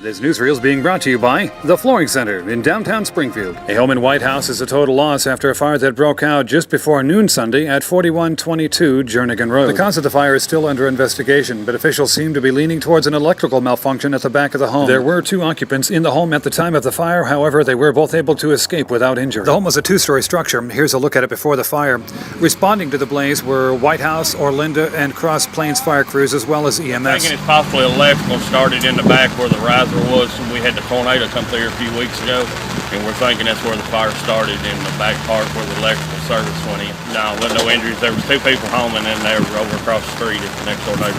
This newsreel is being brought to you by The Flooring Center in downtown Springfield. A home in White House is a total loss after a fire that broke out just before noon Sunday at 4122 Jernigan Road. The cause of the fire is still under investigation, but officials seem to be leaning towards an electrical malfunction at the back of the home. There were 2 occupants in the home at the time of the fire. However, they were both able to escape without injury. The home was a 2-story structure. Here's a look at it before the fire. Responding to the blaze were White House, Orlinda, and Cross Plains fire crews, as well as EMS. Thinking it's possibly electrical started in the back where the riser was, and we had the tornado come through here a few weeks ago, and we're thinking that's where the fire started, in the back part where the electrical service went in. No, with no injuries. There was 2 people home, and then they were over across the street at the next door neighbor.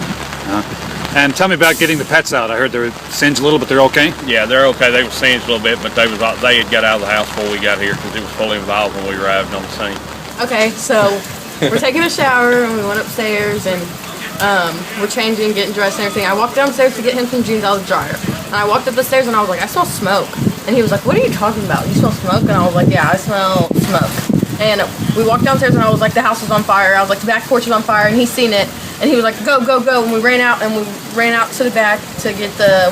And tell me about getting the pets out. I heard they were singed a little, but they're okay? Yeah, they're okay. They were singed a little bit, but they had got out of the house before we got here because it was fully involved when we arrived on the scene. Okay, so we're taking a shower, and we went upstairs, and we're changing, getting dressed and everything. I walked downstairs to get him some jeans out of the dryer. And I walked up the stairs and I was like, I smell smoke. And he was like, what are you talking about? You smell smoke? And I was like, yeah, I smell smoke. And we walked downstairs and I was like, the house was on fire. I was like, the back porch was on fire, and he's seen it. And he was like, go, go, go. And we ran out to the back to get the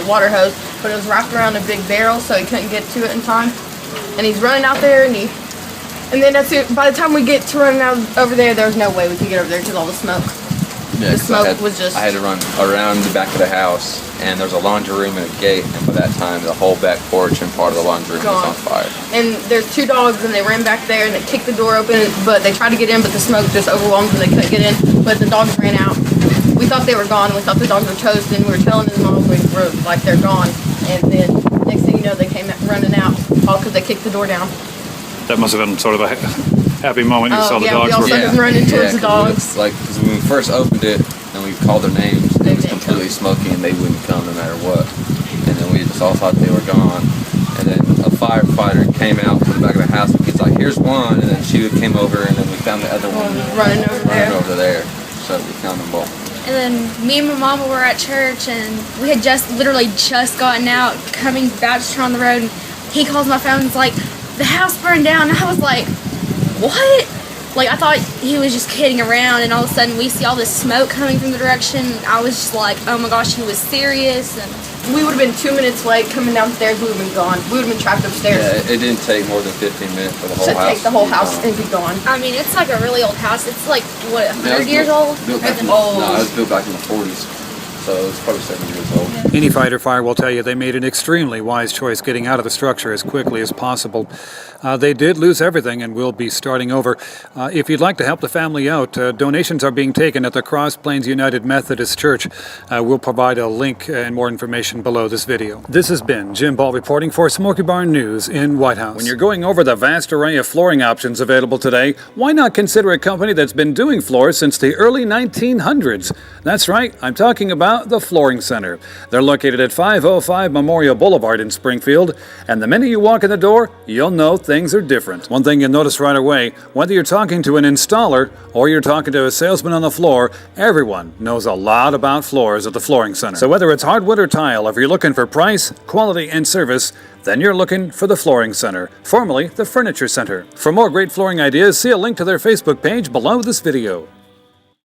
water hose. But it was wrapped around a big barrel, so he couldn't get to it in time. And he's running out there, and then that's it. By the time we get to running out over there, there was no way we could get over there because all the smoke. Yeah, the smoke was just... I had to run around the back of the house, and there was a laundry room and a gate, and by that time, the whole back porch and part of the laundry room was on fire. And there's 2 dogs, and they ran back there, and they kicked the door open, but they tried to get in, but the smoke just overwhelmed them, and they couldn't get in, but the dogs ran out. We thought they were gone. We thought the dogs were toast, and we were telling his mom we were like, they're gone. And then, next thing you know, they came running out, all because they kicked the door down. That must have been sort of a happy moment. You saw the dogs. We all started running towards the dogs. Because when we first opened it, and we called their names, it was completely smoky, and they wouldn't come no matter what. And then we just all thought they were gone. And then a firefighter came out from the back of the house, and he's like, here's one, and then she came over, and then we found the other one running over there. So we found them both. And then me and my mama were at church, and we had literally just gotten out, coming about to turn on the road, and he calls my phone and is like, the house burned down. And I was like, what? Like, I thought he was just kidding around, and all of a sudden we see all this smoke coming from the direction. I was just like, oh my gosh, he was serious. And we would have been 2 minutes late coming downstairs. We would have been gone. We would have been trapped upstairs. Yeah, it didn't take more than 15 minutes for the whole house to take the whole house and be gone. I mean, it's like a really old house. It's like, what, 100 years old? No, it was built back in the 40s. So it's probably 7 years old. Any fighter fire will tell you they made an extremely wise choice getting out of the structure as quickly as possible. They did lose everything and will be starting over. If you'd like to help the family out, donations are being taken at the Cross Plains United Methodist Church. We'll provide a link and more information below this video. This has been Jim Ball reporting for Smoky Barn News in White House. When you're going over the vast array of flooring options available today, why not consider a company that's been doing floors since the early 1900s? That's right, I'm talking about The Flooring Center. They're located at 505 Memorial Boulevard in Springfield, and the minute you walk in the door, you'll know things are different. One thing you'll notice right away, whether you're talking to an installer or you're talking to a salesman on the floor, everyone knows a lot about floors at the Flooring Center. So whether it's hardwood or tile, if you're looking for price, quality, and service, then you're looking for the Flooring Center, formerly the Furniture Center. For more great flooring ideas, see a link to their Facebook page below this video.